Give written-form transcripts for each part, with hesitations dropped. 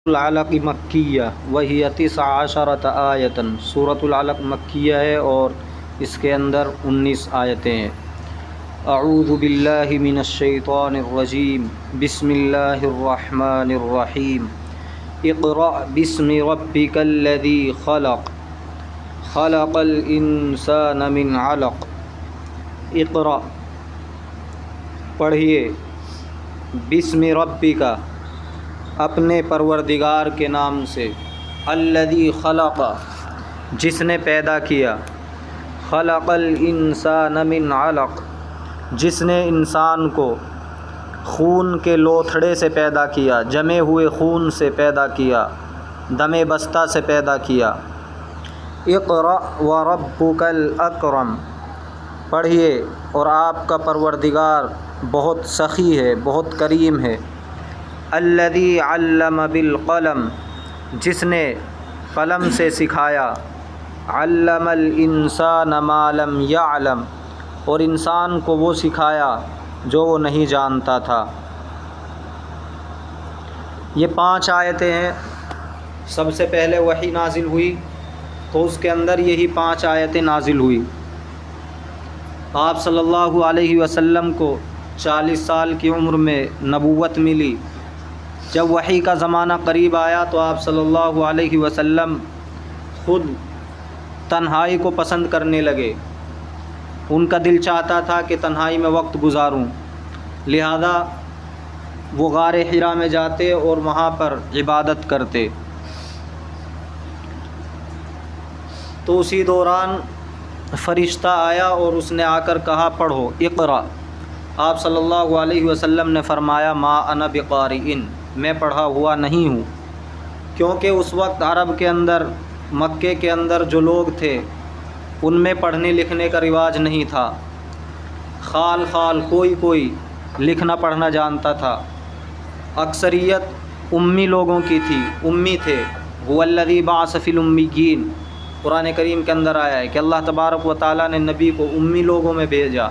العلق مکیہ وہی 19 آیتاً، سورۃ العلق مکیہ ہے اور اس کے اندر 19 آیتیں ہیں۔ اعوذ باللہ من الشیطان الرجیم، بسم اللہ الرحمن الرحیم۔ اقرأ باسم ربک الذی خلق، خلق الانسان من علق۔ اقرأ پڑھیے، بسم ربک اپنے پروردگار کے نام سے، الذی خلق جس نے پیدا کیا، خلق الانسان من علق جس نے انسان کو خون کے لوتھڑے سے پیدا کیا، جمے ہوئے خون سے پیدا کیا، دم بستہ سے پیدا کیا۔ اقرأ وربک الاکرم پڑھیے، اور آپ کا پروردگار بہت سخی ہے، بہت کریم ہے۔ الذی علم بالقلم جس نے قلم سے سکھایا، علم الانسان ما لم یعلم اور انسان کو وہ سکھایا جو وہ نہیں جانتا تھا۔ یہ 5 آیتیں ہیں۔ سب سے پہلے وحی نازل ہوئی تو اس کے اندر یہی 5 آیتیں نازل ہوئی۔ آپ صلی اللہ علیہ وسلم کو 40 سال کی عمر میں نبوت ملی۔ جب وحی کا زمانہ قریب آیا تو آپ صلی اللہ علیہ وسلم خود تنہائی کو پسند کرنے لگے۔ ان کا دل چاہتا تھا کہ تنہائی میں وقت گزاروں، لہذا وہ غار حرا میں جاتے اور وہاں پر عبادت کرتے۔ تو اسی دوران فرشتہ آیا اور اس نے آ کر کہا، پڑھو اقرأ۔ آپ صلی اللہ علیہ وسلم نے فرمایا، ما انا بقارئ میں پڑھا ہوا نہیں ہوں، کیونکہ اس وقت عرب کے اندر، مکے کے اندر جو لوگ تھے ان میں پڑھنے لکھنے کا رواج نہیں تھا۔ خال کوئی لکھنا پڑھنا جانتا تھا، اکثریت امی لوگوں کی تھی، امی تھے۔ هو الذی بعث فی الامیین قرآن کریم کے اندر آیا ہے کہ اللہ تبارک و تعالیٰ نے نبی کو امی لوگوں میں بھیجا۔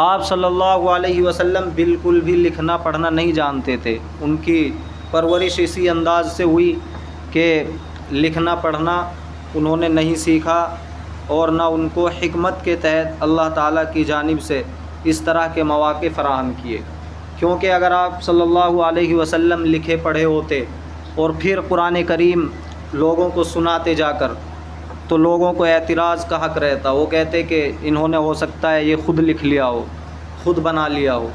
آپ صلی اللہ علیہ وسلم بالکل بھی لکھنا پڑھنا نہیں جانتے تھے۔ ان کی پرورش اسی انداز سے ہوئی کہ لکھنا پڑھنا انہوں نے نہیں سیکھا، اور نہ ان کو حکمت کے تحت اللہ تعالیٰ کی جانب سے اس طرح کے مواقع فراہم کیے۔ کیونکہ اگر آپ صلی اللہ علیہ وسلم لکھے پڑھے ہوتے اور پھر قرآن کریم لوگوں کو سناتے جا کر، تو لوگوں کو اعتراض کا حق رہتا۔ وہ کہتے کہ انہوں نے ہو سکتا ہے یہ خود لکھ لیا ہو، خود بنا لیا ہو۔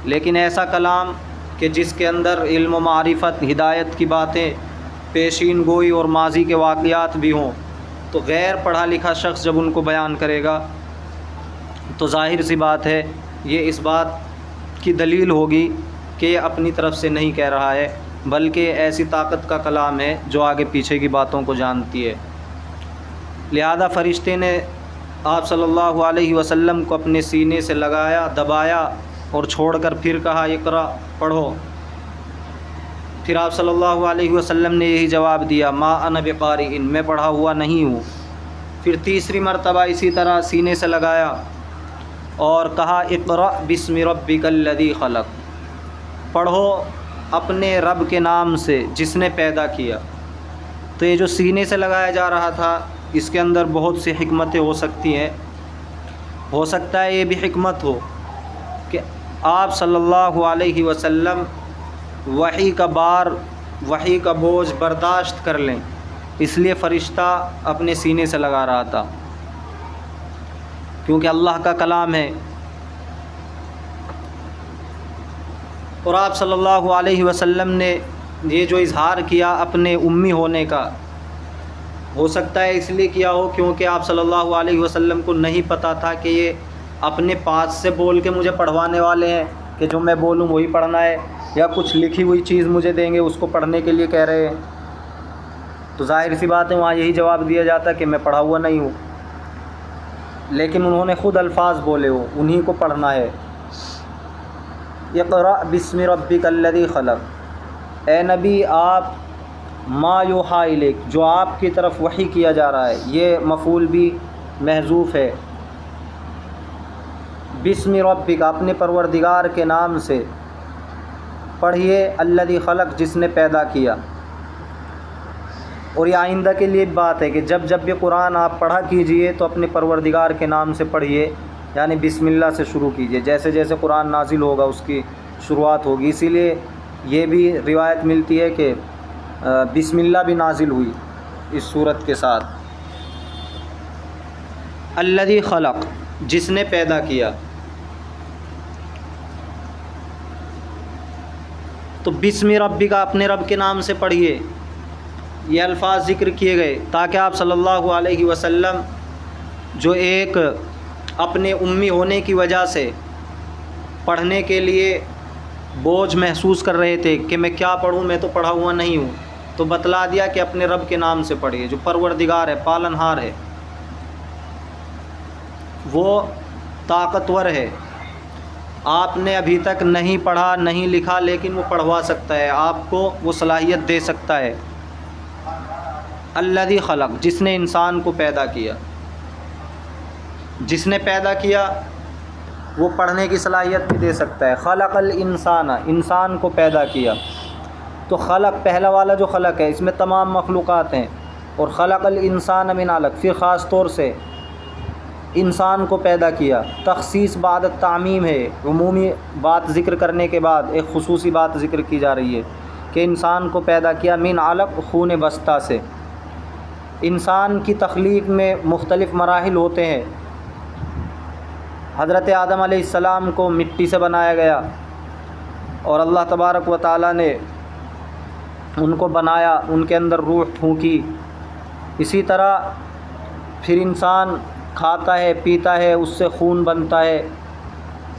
لیکن ایسا کلام کہ جس کے اندر علم و معرفت، ہدایت کی باتیں، پیشین گوئی اور ماضی کے واقعات بھی ہوں، تو غیر پڑھا لکھا شخص جب ان کو بیان کرے گا تو ظاہر سی بات ہے یہ اس بات کی دلیل ہوگی کہ یہ اپنی طرف سے نہیں کہہ رہا ہے، بلکہ ایسی طاقت کا کلام ہے جو آگے پیچھے کی باتوں کو جانتی ہے۔ لہذا فرشتے نے آپ صلی اللہ علیہ وسلم کو اپنے سینے سے لگایا، دبایا اور چھوڑ کر پھر کہا، اقرأ پڑھو۔ پھر آپ صلی اللہ علیہ وسلم نے یہی جواب دیا، ما انا بقارئ میں پڑھا ہوا نہیں ہوں۔ پھر تیسری مرتبہ اسی طرح سینے سے لگایا اور کہا، اقرأ باسم ربک الذی خلق پڑھو اپنے رب کے نام سے جس نے پیدا کیا۔ تو یہ جو سینے سے لگایا جا رہا تھا اس کے اندر بہت سی حکمتیں ہو سکتی ہیں۔ ہو سکتا ہے یہ بھی حکمت ہو کہ آپ صلی اللہ علیہ وسلم وحی کا بار، وحی کا بوجھ برداشت کر لیں، اس لیے فرشتہ اپنے سینے سے لگا رہا تھا، کیونکہ اللہ کا کلام ہے۔ اور آپ صلی اللہ علیہ وسلم نے یہ جو اظہار کیا اپنے امی ہونے کا، ہو سکتا ہے اس لیے کیا ہو کیونکہ آپ صلی اللہ علیہ وسلم کو نہیں پتہ تھا کہ یہ اپنے پاس سے بول کے مجھے پڑھوانے والے ہیں، کہ جو میں بولوں وہی پڑھنا ہے، یا کچھ لکھی ہوئی چیز مجھے دیں گے اس کو پڑھنے کے لیے کہہ رہے ہیں۔ تو ظاہر سی بات ہے وہاں یہی جواب دیا جاتا کہ میں پڑھا ہوا نہیں ہوں، لیکن انہوں نے خود الفاظ بولے ہو، انہی کو پڑھنا ہے۔ اقرأ باسم ربک الذی خلق، اے نبی آپ ما یوحی الیک جو آپ کی طرف وحی کیا جا رہا ہے، یہ مفعول بھی محذوف ہے۔ بسم ربک اپنے پروردگار کے نام سے، پڑھیے الذی خلق جس نے پیدا کیا، اور یہ آئندہ کے لیے بات ہے کہ جب جب یہ قرآن آپ پڑھا کیجئے تو اپنے پروردگار کے نام سے پڑھیے، یعنی بسم اللہ سے شروع کیجئے، جیسے جیسے قرآن نازل ہوگا اس کی شروعات ہوگی۔ اسی لیے یہ بھی روایت ملتی ہے کہ بسم اللہ بھی نازل ہوئی اس صورت کے ساتھ۔ الذی خلق، جس نے پیدا کیا، تو بسم ربک، اپنے رب کے نام سے پڑھیے۔ یہ الفاظ ذکر کیے گئے تاکہ آپ صلی اللہ علیہ وسلم جو ایک اپنے امی ہونے کی وجہ سے پڑھنے کے لیے بوجھ محسوس کر رہے تھے کہ میں کیا پڑھوں، میں تو پڑھا ہوا نہیں ہوں، تو بتلا دیا کہ اپنے رب کے نام سے پڑھیے جو پروردگار ہے، پالن ہار ہے، وہ طاقتور ہے۔ آپ نے ابھی تک نہیں پڑھا نہیں لکھا، لیکن وہ پڑھوا سکتا ہے، آپ کو وہ صلاحیت دے سکتا ہے۔ الذی خلق، جس نے انسان کو پیدا کیا، جس نے پیدا کیا وہ پڑھنے کی صلاحیت بھی دے سکتا ہے۔ خلق الانسان، انسان کو پیدا کیا، تو خلق پہلا والا جو خلق ہے اس میں تمام مخلوقات ہیں، اور خلق الانسان من علق، پھر خاص طور سے انسان کو پیدا کیا۔ تخصیص بعد التعمیم ہے، عمومی بات ذکر کرنے کے بعد ایک خصوصی بات ذکر کی جا رہی ہے کہ انسان کو پیدا کیا من علق، خون بستہ سے۔ انسان کی تخلیق میں مختلف مراحل ہوتے ہیں۔ حضرت آدم علیہ السلام کو مٹی سے بنایا گیا، اور اللہ تبارک و تعالیٰ نے ان کو بنایا، ان کے اندر روح پھونکی۔ اسی طرح پھر انسان کھاتا ہے پیتا ہے، اس سے خون بنتا ہے،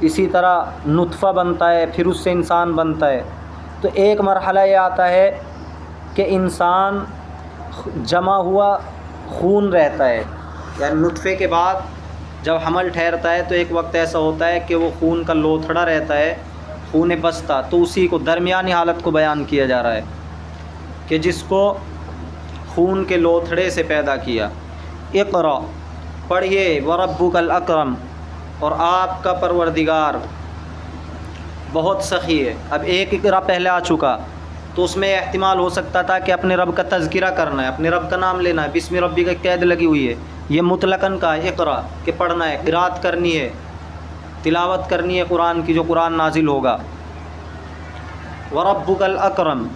اسی طرح نطفہ بنتا ہے، پھر اس سے انسان بنتا ہے۔ تو ایک مرحلہ یہ آتا ہے کہ انسان جمع ہوا خون رہتا ہے، یعنی نطفے کے بعد جب حمل ٹھہرتا ہے تو ایک وقت ایسا ہوتا ہے کہ وہ خون کا لوتھڑا رہتا ہے، خون بستہ، تو اسی کو درمیانی حالت کو بیان کیا جا رہا ہے کہ جس کو خون کے لوتھڑے سے پیدا کیا۔ اقرا، پڑھیے، وربک الاکرم، اور آپ کا پروردگار بہت سخی ہے۔ اب ایک اقرا پہلے آ چکا تو اس میں احتمال ہو سکتا تھا کہ اپنے رب کا تذکرہ کرنا ہے، اپنے رب کا نام لینا ہے، بسم ربی کا قید لگی ہوئی ہے۔ یہ مطلقاً کا اقرا کہ پڑھنا ہے، قرات کرنی ہے، تلاوت کرنی ہے قرآن کی جو قرآن نازل ہوگا۔ وربک الاکرم،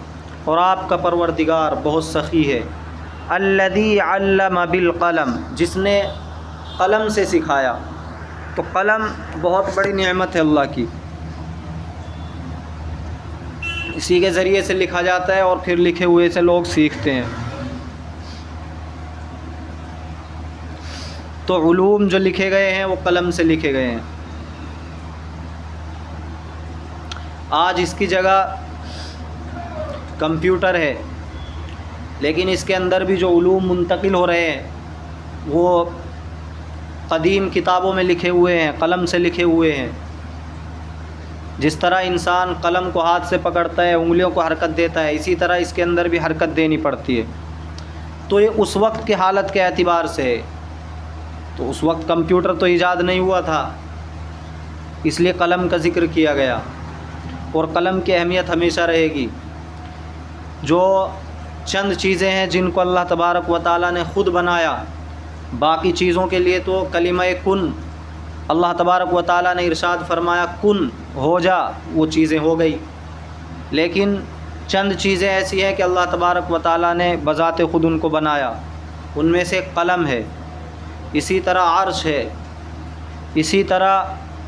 اور آپ کا پروردگار بہت سخی ہے۔ الذی علم بالقلم، جس نے قلم سے سکھایا۔ تو قلم بہت بڑی نعمت ہے اللہ کی، اسی کے ذریعے سے لکھا جاتا ہے اور پھر لکھے ہوئے سے لوگ سیکھتے ہیں۔ تو علوم جو لکھے گئے ہیں وہ قلم سے لکھے گئے ہیں۔ آج اس کی جگہ کمپیوٹر ہے، لیکن اس کے اندر بھی جو علوم منتقل ہو رہے ہیں وہ قدیم کتابوں میں لکھے ہوئے ہیں، قلم سے لکھے ہوئے ہیں۔ جس طرح انسان قلم کو ہاتھ سے پکڑتا ہے، انگلیوں کو حرکت دیتا ہے، اسی طرح اس کے اندر بھی حرکت دینی پڑتی ہے۔ تو یہ اس وقت کی حالت کے اعتبار سے ہے۔ تو اس وقت کمپیوٹر تو ایجاد نہیں ہوا تھا، اس لیے قلم کا ذکر کیا گیا، اور قلم کی اہمیت ہمیشہ رہے گی۔ جو چند چیزیں ہیں جن کو اللہ تبارک و تعالیٰ نے خود بنایا، باقی چیزوں کے لیے تو کلمہ کن، اللہ تبارک و تعالیٰ نے ارشاد فرمایا کن، ہو جا، وہ چیزیں ہو گئی۔ لیکن چند چیزیں ایسی ہیں کہ اللہ تبارک و تعالیٰ نے بذات خود ان کو بنایا، ان میں سے قلم ہے، اسی طرح عرش ہے، اسی طرح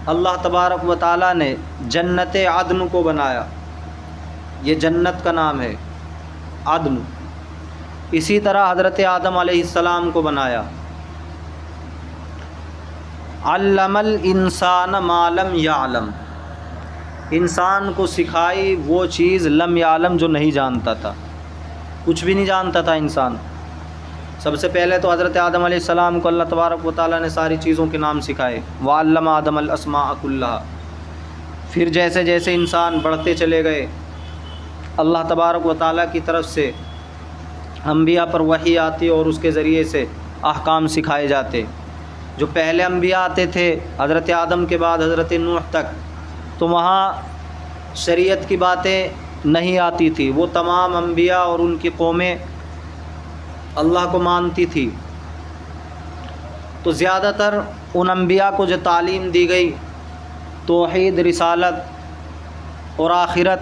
اللہ تبارک و تعالیٰ نے جنت عدن کو بنایا، یہ جنت کا نام ہے عدن۔ اسی طرح حضرت آدم علیہ السلام کو بنایا۔ علم الانسان ما لم یعلم، انسان کو سکھائی وہ چیز لم یعلم جو نہیں جانتا تھا، کچھ بھی نہیں جانتا تھا انسان۔ سب سے پہلے تو حضرت آدم علیہ السلام کو اللہ تبارک و تعالیٰ نے ساری چیزوں کے نام سکھائے، وعلم آدم الاسماء کلھا۔ پھر جیسے جیسے انسان بڑھتے چلے گئے، اللہ تبارک و تعالیٰ کی طرف سے انبیاء پر وحی آتی اور اس کے ذریعے سے احکام سکھائے جاتے۔ جو پہلے انبیاء آتے تھے حضرت آدم کے بعد حضرت نوح تک، تو وہاں شریعت کی باتیں نہیں آتی تھی، وہ تمام انبیاء اور ان کی قومیں اللہ کو مانتی تھی، تو زیادہ تر ان انبیاء کو جو تعلیم دی گئی توحید، رسالت اور آخرت،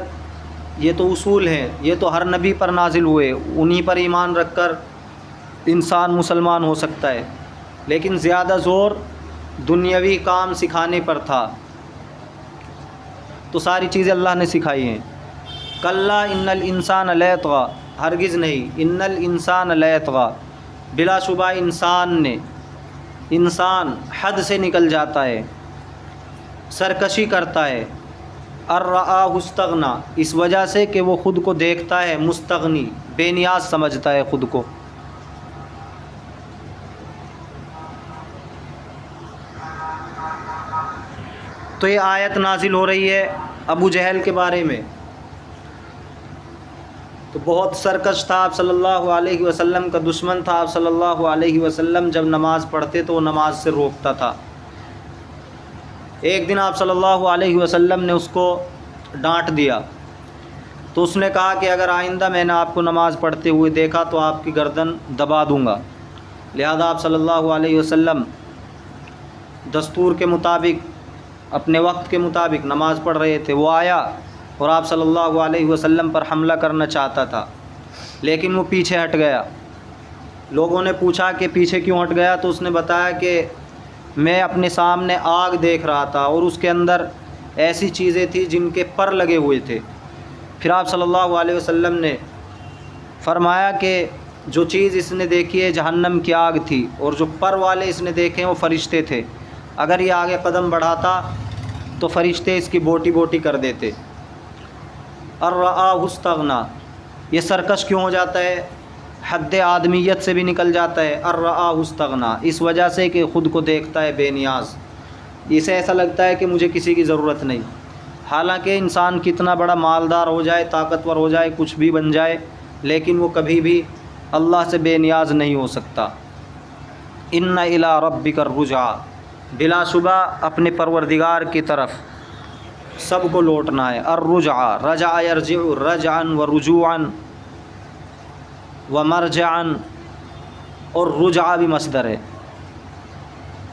یہ تو اصول ہیں، یہ تو ہر نبی پر نازل ہوئے، انہی پر ایمان رکھ کر انسان مسلمان ہو سکتا ہے، لیکن زیادہ زور دنیاوی کام سکھانے پر تھا، تو ساری چیزیں اللہ نے سکھائی ہیں۔ کلا ان الانسان لیطغی، ہرگز نہیں، ان الانسان لیطغی، بلا شبہ انسان حد سے نکل جاتا ہے، سرکشی کرتا ہے، الرآہ استغنی، اس وجہ سے کہ وہ خود کو دیکھتا ہے مستغنی، بے نیاز سمجھتا ہے خود کو۔ تو یہ آیت نازل ہو رہی ہے ابو جہل کے بارے میں، تو بہت سرکش تھا، آپ صلی اللہ علیہ وسلم کا دشمن تھا۔ آپ صلی اللہ علیہ وسلم جب نماز پڑھتے تو وہ نماز سے روکتا تھا۔ ایک دن آپ صلی اللہ علیہ وسلم نے اس کو ڈانٹ دیا، تو اس نے کہا کہ اگر آئندہ میں نے آپ کو نماز پڑھتے ہوئے دیکھا تو آپ کی گردن دبا دوں گا۔ لہذا آپ صلی اللہ علیہ وسلم دستور کے مطابق، اپنے وقت کے مطابق نماز پڑھ رہے تھے۔ وہ آیا اور آپ صلی اللہ علیہ وسلم پر حملہ کرنا چاہتا تھا، لیکن وہ پیچھے ہٹ گیا۔ لوگوں نے پوچھا کہ پیچھے کیوں ہٹ گیا، تو اس نے بتایا کہ میں اپنے سامنے آگ دیکھ رہا تھا اور اس کے اندر ایسی چیزیں تھیں جن کے پر لگے ہوئے تھے۔ پھر آپ صلی اللہ علیہ وسلم نے فرمایا کہ جو چیز اس نے دیکھی ہے جہنم کی آگ تھی، اور جو پر والے اس نے دیکھے وہ فرشتے تھے، اگر یہ آگے قدم بڑھاتا تو فرشتے اس کی بوٹی بوٹی کر دیتے۔ الرآہ استغنی، یہ سرکش کیوں ہو جاتا ہے، حد آدمیت سے بھی نکل جاتا ہے۔ الرآہ استغنی، اس وجہ سے کہ خود کو دیکھتا ہے بے نیاز، اسے ایسا لگتا ہے کہ مجھے کسی کی ضرورت نہیں، حالانکہ انسان کتنا بڑا مالدار ہو جائے، طاقتور ہو جائے، کچھ بھی بن جائے، لیکن وہ کبھی بھی اللہ سے بے نیاز نہیں ہو سکتا۔ ان الی ربک الرجعی، بلا شبہ اپنے پروردگار کی طرف سب کو لوٹنا ہے۔ الرجعی، رجع یرجع، رجعا ورجوعا ومرجعا، اور رجعہ بھی مصدر ہے۔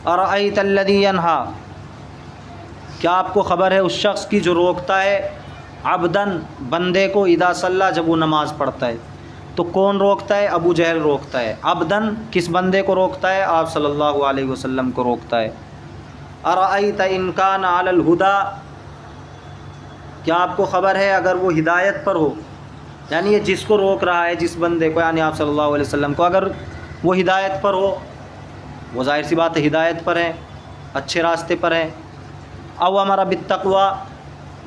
ارأیت الذی ینہا، کیا آپ کو خبر ہے اس شخص کی جو روکتا ہے عبدن، بندے کو، اذا صلی، جب وہ نماز پڑھتا ہے۔ تو کون روکتا ہے؟ ابو جہل روکتا ہے۔ عبدن، کس بندے کو روکتا ہے؟ آپ صلی اللہ علیہ وسلم کو روکتا ہے۔ ارأیت ان کان علی الہدی، کیا آپ کو خبر ہے اگر وہ ہدایت پر ہو، یعنی یہ جس کو روک رہا ہے، جس بندے کو، یعنی آپ صلی اللہ علیہ وسلم کو، اگر وہ ہدایت پر ہو، وہ ظاہر سی بات ہے ہدایت پر ہیں، اچھے راستے پر ہیں۔ او امر بالتقوی،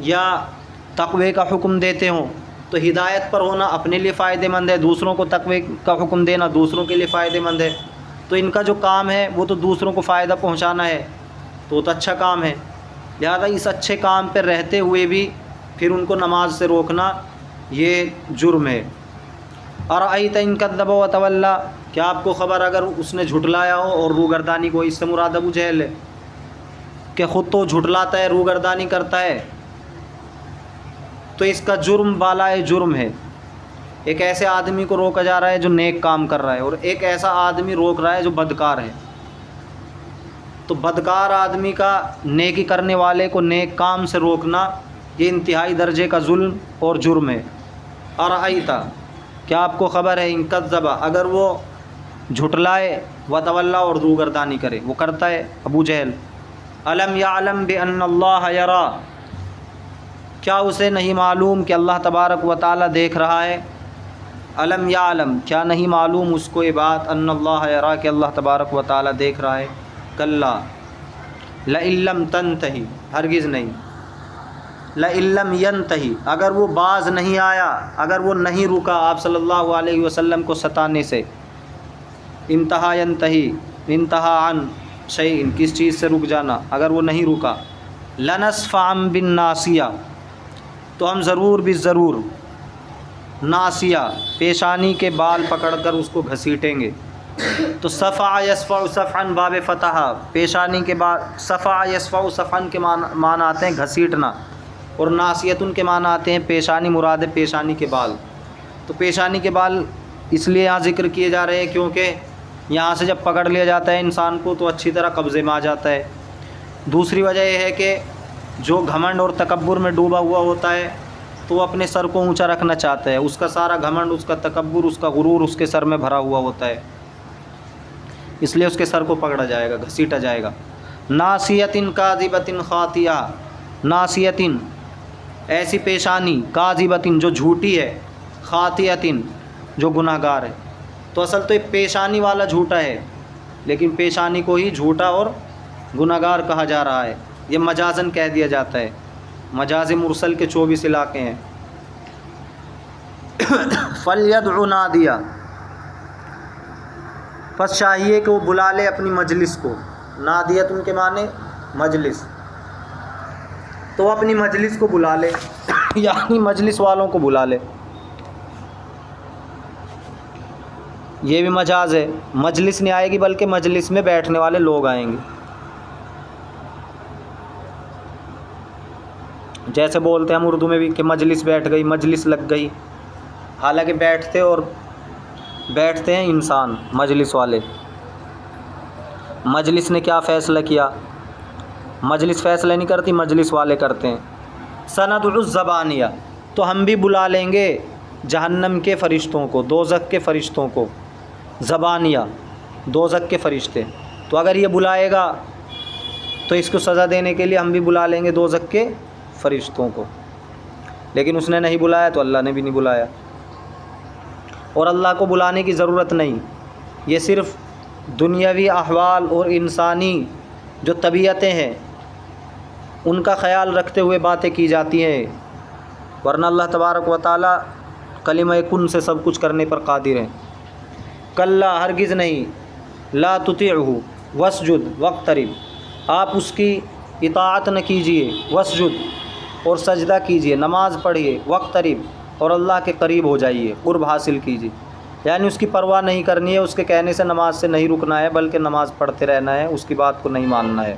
یا تقوی کا حکم دیتے ہوں، تو ہدایت پر ہونا اپنے لیے فائدہ مند ہے، دوسروں کو تقوی کا حکم دینا دوسروں کے لیے فائدہ مند ہے۔ تو ان کا جو کام ہے وہ تو دوسروں کو فائدہ پہنچانا ہے، تو اچھا کام ہے۔ لہذا اس اچھے کام پہ رہتے ہوئے بھی پھر ان کو نماز سے روکنا یہ جرم ہے۔ ارأیت ان کذب وتولی، کیا آپ کو خبر اگر اس نے جھٹلایا ہو اور روگردانی کو، اس سے مراد ابو جہل ہے کہ خود تو جھٹلاتا ہے، روگردانی کرتا ہے، تو اس کا جرم بالائے جرم ہے۔ ایک ایسے آدمی کو روکا جا رہا ہے جو نیک کام کر رہا ہے، اور ایک ایسا آدمی روک رہا ہے جو بدکار ہے۔ تو بدکار آدمی کا نیکی کرنے والے کو نیک کام سے روکنا یہ انتہائی درجے کا ظلم اور جرم ہے۔ ارأیت، کیا آپ کو خبر ہے، ان کذب، اگر وہ جھٹلائے، وتولی، اور روگردانی کرے، وہ کرتا ہے ابو جہل۔ الم یعلم بان اللہ یری، کیا اسے نہیں معلوم کہ اللہ تبارک و تعالی دیکھ رہا ہے؟ الم یعلم، کیا نہیں معلوم اس کو یہ بات، ان اللہ یری، کہ اللہ تبارک و تعالی دیکھ رہا ہے؟ کلا لئن لم تنتہی، ہرگز نہیں، لئن لم ینتہی، اگر وہ باز نہیں آیا، اگر وہ نہیں رکا آپ صلی اللہ علیہ وسلم کو ستانے سے۔ انتہا ینتہی، انتہا عن شیء، کس چیز سے رک جانا، اگر وہ نہیں رکا۔ لنصفعا بالناصیہ، تو ہم ضرور بھی ضرور، ناصیہ، پیشانی کے بال پکڑ کر اس کو گھسیٹیں گے۔ تو صفع یصفع صفعا، باب فتح، پیشانی کے بال، صفع یصفع صفعا کے معنی آتے ہیں گھسیٹنا، اور ناصیتن کے معنی آتے ہیں پیشانی، مراد ہے پیشانی کے بال۔ تو پیشانی کے بال اس لیے یہاں ذکر کیے جا رہے ہیں کیونکہ یہاں سے جب پکڑ لیا جاتا ہے انسان کو تو اچھی طرح قبضے میں آ جاتا ہے۔ دوسری وجہ یہ ہے کہ جو گھمنڈ اور تکبر میں ڈوبا ہوا ہوتا ہے تو وہ اپنے سر کو اونچا رکھنا چاہتا ہے، اس کا سارا گھمنڈ، اس کا تکبر، اس کا غرور اس کے سر میں بھرا ہوا ہوتا ہے، اس لیے اس کے سر کو پکڑا جائے گا، گھسیٹا جائے گا۔ ناصیۃ کاذبۃ خاطیہ، ناصیۃ ایسی پیشانی، کاذبۃ جو جھوٹی ہے، خاطیۃ جو گناہ گار ہے۔ تو اصل تو یہ پیشانی والا جھوٹا ہے، لیکن پیشانی کو ہی جھوٹا اور گناہ گار کہا جا رہا ہے، یہ مجازن کہہ دیا جاتا ہے۔ مجاز مرسل کے 24 علاقے ہیں۔ فَلْيَدْعُ نَادِيَهْ، پس چاہیے کہ وہ بلا لے اپنی مجلس کو۔ نادیت ان کے معنی مجلس، تو وہ اپنی مجلس کو بلا لے، یعنی مجلس والوں کو بلا لے۔ یہ بھی مجاز ہے، مجلس نہیں آئے گی بلکہ مجلس میں بیٹھنے والے لوگ آئیں گے۔ جیسے بولتے ہیں ہم اردو میں بھی کہ مجلس بیٹھ گئی، مجلس لگ گئی، حالانکہ بیٹھتے ہیں انسان، مجلس والے۔ مجلس نے کیا فیصلہ کیا؟ مجلس فیصلہ نہیں کرتی، مجلس والے کرتے ہیں۔ سندع الزبانیہ، تو ہم بھی بلا لیں گے جہنم کے فرشتوں کو، دوزخ کے فرشتوں کو۔ زبانیہ دوزخ کے فرشتے، تو اگر یہ بلائے گا تو اس کو سزا دینے کے لیے ہم بھی بلا لیں گے دوزخ کے فرشتوں کو، لیکن اس نے نہیں بلایا تو اللہ نے بھی نہیں بلایا۔ اور اللہ کو بلانے کی ضرورت نہیں، یہ صرف دنیاوی احوال اور انسانی جو طبیعتیں ہیں ان کا خیال رکھتے ہوئے باتیں کی جاتی ہیں، ورنہ اللہ تبارک و تعالی کلمہ کن سے سب کچھ کرنے پر قادر ہیں۔ کلا ہرگز نہیں، لا تطیعہ واسجد واقترب، آپ اس کی اطاعت نہ کیجیے، واسجد اور سجدہ کیجیے، نماز پڑھیے، واقترب اور اللہ کے قریب ہو جائیے، قرب حاصل کیجیے، یعنی اس کی پرواہ نہیں کرنی ہے، اس کے کہنے سے نماز سے نہیں رکنا ہے بلکہ نماز پڑھتے رہنا ہے، اس کی بات کو نہیں ماننا ہے۔